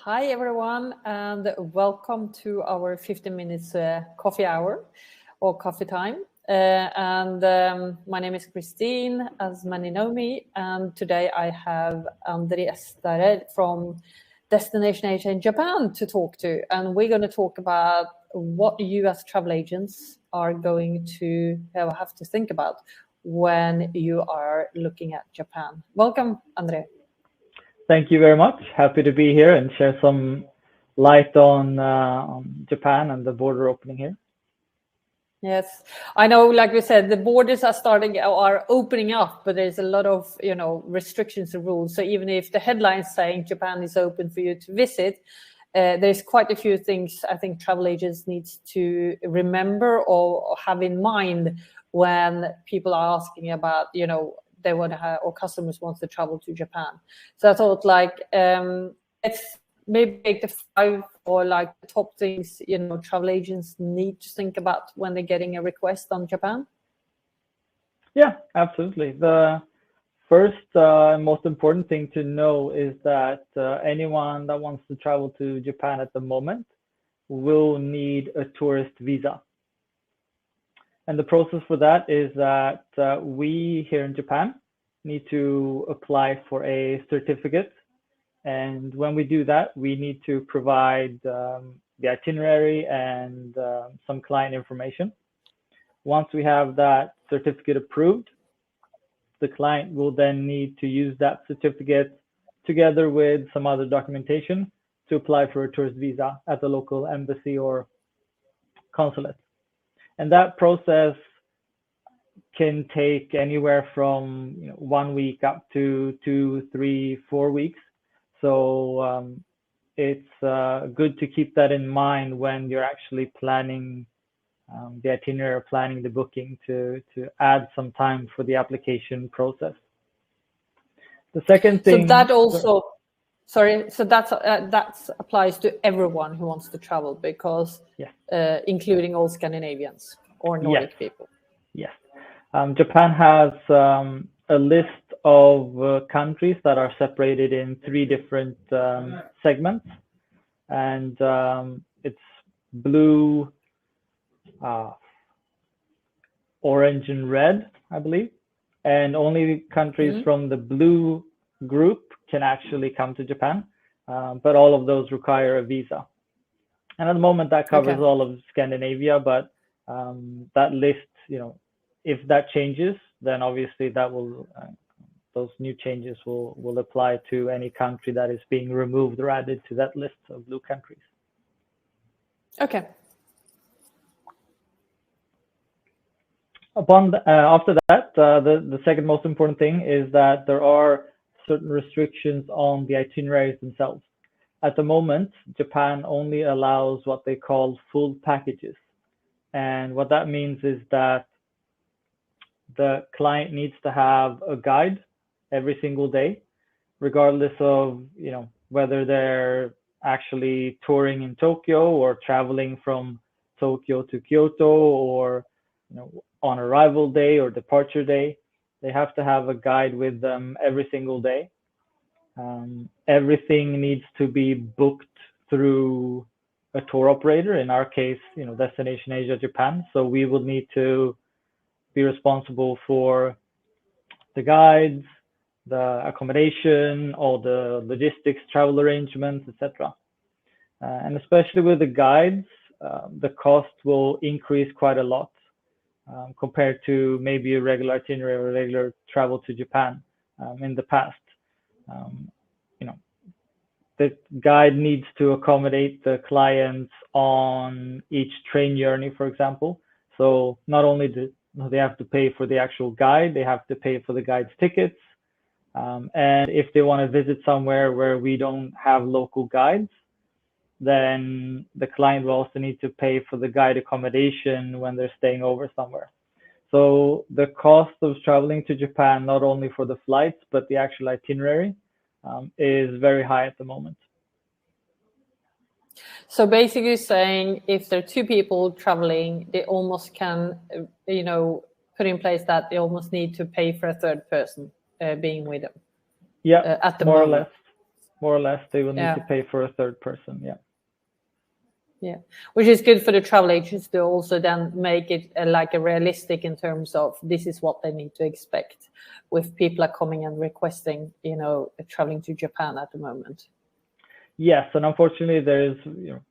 Hi, everyone, and welcome to our 15 minutes coffee hour or coffee time. My name is Christine, as many know me, and today I have Andres Dared from Destination Asia in Japan to talk to, and we're going to talk about what you as travel agents are going to have to think about when you are looking at Japan. Welcome, Andre. Thank you very much. Happy to be here and share some light on Japan and the border opening here. Yes, I know, like we said, the borders are opening up, but there's a lot of, restrictions and rules. So even if the headline's saying Japan is open for you to visit, there's quite a few things I think travel agents need to remember or have in mind when people are asking about, they want to have, or customers want to travel to Japan. So I thought let's maybe take the 5 or the top things, travel agents need to think about when they're getting a request on Japan. Yeah, absolutely. The first most important thing to know is that anyone that wants to travel to Japan at the moment will need a tourist visa. And the process for that is that we here in Japan need to apply for a certificate. And when we do that, we need to provide the itinerary and some client information. Once we have that certificate approved, the client will then need to use that certificate together with some other documentation to apply for a tourist visa at the local embassy or consulate. And that process can take anywhere from 1 week up to 2, 3, 4 weeks. So it's good to keep that in mind when you're actually planning the itinerary, planning the booking to add some time for the application process. The second thing. So that also, so that applies to everyone who wants to travel because, including all Scandinavians or Nordic people. Yes. Japan has a list of countries that are separated in 3 different segments, and it's blue, orange, and red, I believe. And only countries from the blue group can actually come to Japan, but all of those require a visa. And at the moment, that covers all of Scandinavia, but that list, if that changes, then obviously that will those new changes will apply to any country that is being removed or added to that list of blue countries. Okay. After that, the second most important thing is that there are certain restrictions on the itineraries themselves. At the moment, Japan only allows what they call full packages. And what that means is that the client needs to have a guide every single day, regardless of whether they're actually touring in Tokyo or traveling from Tokyo to Kyoto or on arrival day or departure day. They have to have a guide with them every single day. Everything needs to be booked through a tour operator. In our case, Destination Asia Japan. So we will need to be responsible for the guides, the accommodation, all the logistics, travel arrangements, etc. And especially with the guides, the cost will increase quite a lot compared to maybe a regular itinerary or regular travel to Japan in the past. The guide needs to accommodate the clients on each train journey, for example. So not only do they have to pay for the actual guide, they have to pay for the guide's tickets. And if they want to visit somewhere where we don't have local guides, then the client will also need to pay for the guide accommodation when they're staying over somewhere. So the cost of traveling to Japan, not only for the flights, but the actual itinerary, is very high at the moment. So basically saying if there are 2 people traveling, they almost can, put in place that they almost need to pay for a third person being with them. Yeah, at the more moment. or less. more or less. They will need Yeah. to pay for a third person. Yeah. Yeah, which is good for the travel agents to also then make it like a realistic in terms of this is what they need to expect with people are coming and requesting, traveling to Japan at the moment. Yes, and unfortunately, there's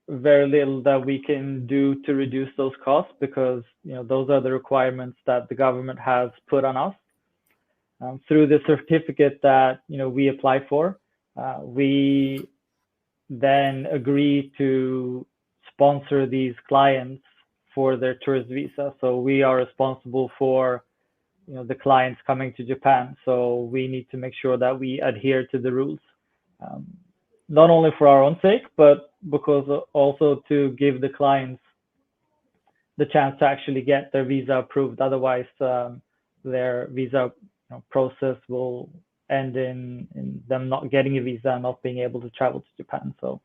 very little that we can do to reduce those costs because those are the requirements that the government has put on us through the certificate that we apply for. We then agree to sponsor these clients for their tourist visa. So we are responsible for the clients coming to Japan. So we need to make sure that we adhere to the rules. Not only for our own sake, but because also to give the clients the chance to actually get their visa approved. Otherwise, their visa process will end in them not getting a visa and not being able to travel to Japan. So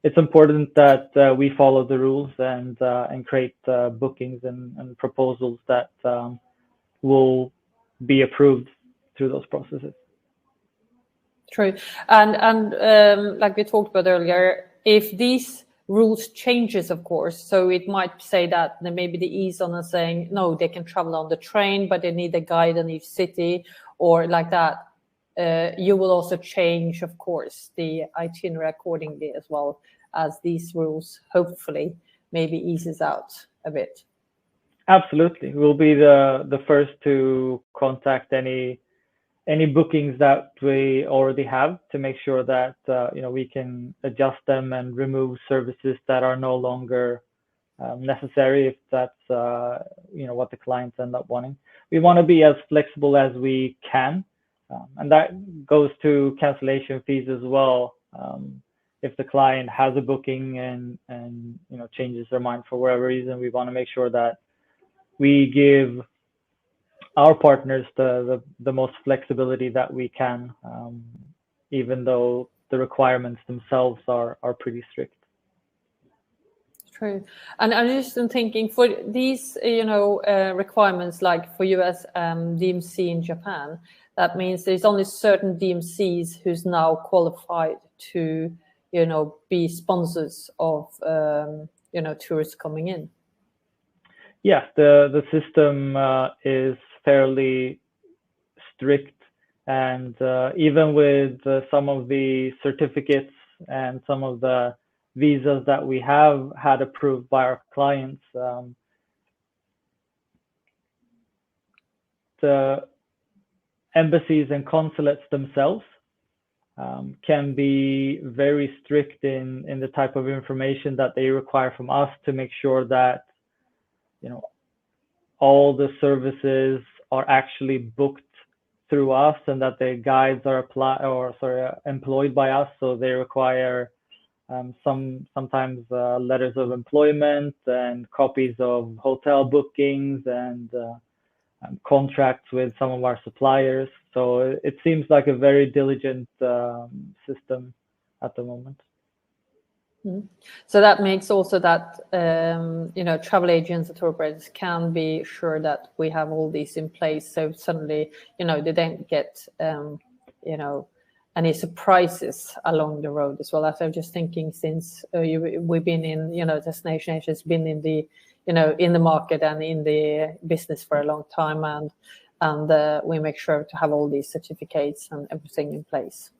it's important that we follow the rules and create bookings and proposals that will be approved through those processes. True. And like we talked about earlier, if these rules changes, of course, so it might say that there may be the ease on saying, no, they can travel on the train, but they need a guide in each city or like that. You will also change, of course, the itinerary accordingly as well as these rules, hopefully, maybe eases out a bit. Absolutely. We'll be the first to contact any bookings that we already have to make sure that we can adjust them and remove services that are no longer necessary if that's what the clients end up wanting. We want to be as flexible as we can, and that goes to cancellation fees as well. If the client has a booking and changes their mind for whatever reason, we want to make sure that we give our partners the most flexibility that we can, even though the requirements themselves are pretty strict. True. And I'm just thinking for these, requirements like for US DMC in Japan, that means there's only certain DMCs who's now qualified to, be sponsors of, tourists coming in. Yes, the system is fairly strict, and even with some of the certificates and some of the visas that we have had approved by our clients, the embassies and consulates themselves can be very strict in the type of information that they require from us to make sure that all the services are actually booked through us and that the guides are employed by us. So they require sometimes letters of employment and copies of hotel bookings and contracts with some of our suppliers. So it seems like a very diligent system at the moment. Mm-hmm. So that makes also that travel agents and tour operators can be sure that we have all these in place. So suddenly, they don't get any surprises along the road as well. As I'm just thinking, since we've been in Destination has been in the in the market and in the business for a long time, and we make sure to have all these certificates and everything in place.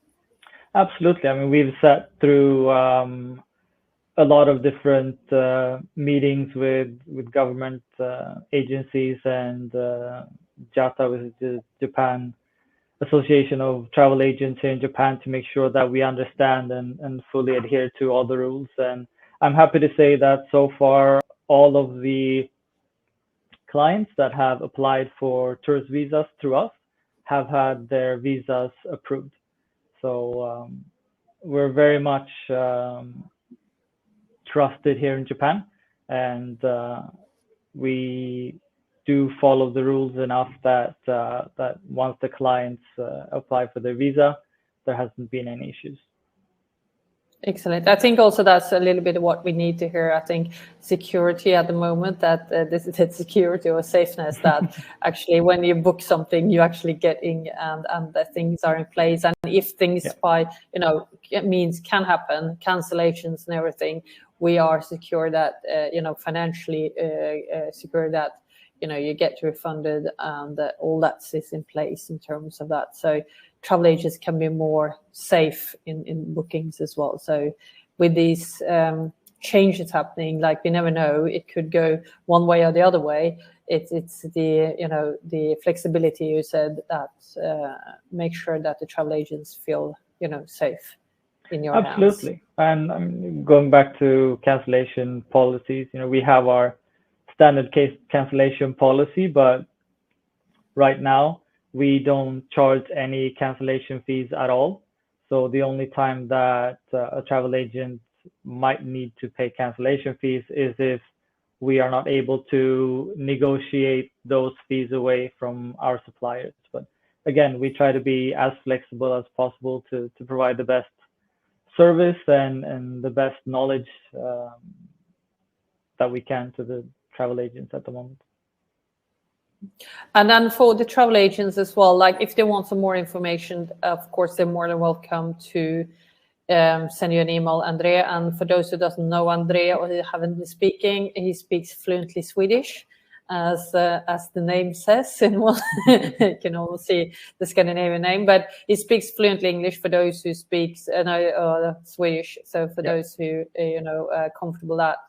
Absolutely. I mean, we've sat through a lot of different meetings with government agencies and JATA, which is the Japan Association of Travel Agents here in Japan, to make sure that we understand and fully adhere to all the rules. And I'm happy to say that so far, all of the clients that have applied for tourist visas through us have had their visas approved. So we're very much trusted here in Japan, and we do follow the rules enough that once the clients apply for their visa, there hasn't been any issues. Excellent. I think also that's a little bit of what we need to hear. I think security at the moment, that this is that security or safeness, that actually when you book something, you actually get in and the things are in place. And if things it means can happen, cancellations and everything, we are secure that, financially secure that, you get refunded and all that is in place in terms of that. So travel agents can be more safe in bookings as well. So with these changes happening, like we never know, it could go one way or the other way. It's the the flexibility you said that make sure that the travel agents feel safe in your Absolutely. hands. And going back to cancellation policies, we have our standard case cancellation policy, but right now we don't charge any cancellation fees at all. So the only time that a travel agent might need to pay cancellation fees is if we are not able to negotiate those fees away from our suppliers. But again, we try to be as flexible as possible to provide the best service and the best knowledge that we can to the travel agents at the moment. And then for the travel agents as well, like if they want some more information, of course, they're more than welcome to send you an email, Andrea. And for those who doesn't know Andrea or who haven't been speaking, he speaks fluently Swedish, as the name says. And you can almost see the Scandinavian name, but he speaks fluently English for those who speaks Swedish. So for those who are comfortable that,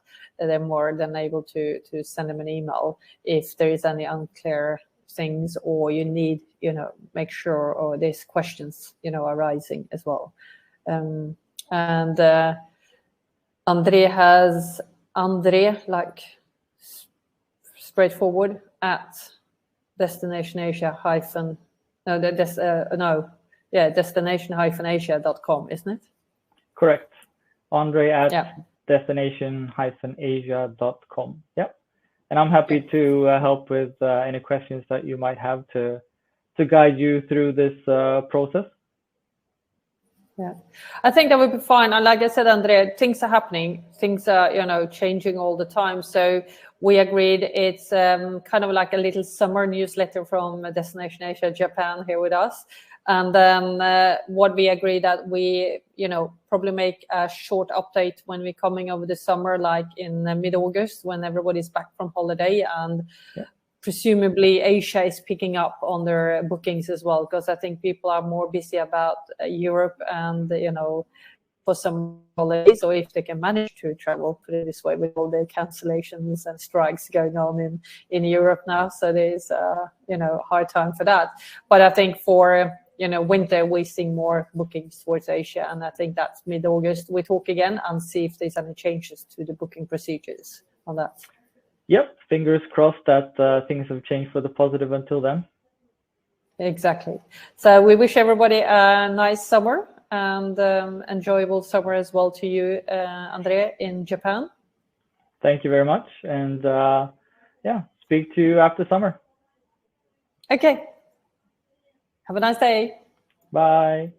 they're more than able to send them an email if there is any unclear things or you need, make sure, or there's questions, arising as well. And Andre, like straightforward at destination-asia.com, isn't it? Correct. Andre at destination-asia.com. Yeah. And I'm happy to help with any questions that you might have to guide you through this process. Yeah, I think that would be fine. And like I said, Andrea, things are happening. Things are, changing all the time. So we agreed it's kind of like a little summer newsletter from Destination Asia Japan here with us. And then what we agreed that we, probably make a short update when we're coming over the summer, like in mid-August, when everybody's back from holiday. And presumably Asia is picking up on their bookings as well, because I think people are more busy about Europe and, for some holidays, or if they can manage to travel, put it this way, with all the cancellations and strikes going on in Europe now. So there's, hard time for that. But I think for, winter, we see more bookings towards Asia. And I think that's mid-August. We talk again and see if there's any changes to the booking procedures on that. Yep, fingers crossed that things have changed for the positive until then. Exactly. So we wish everybody a nice summer and enjoyable summer as well to you, Andrea, in Japan. Thank you very much. And speak to you after summer. Okay. Have a nice day. Bye.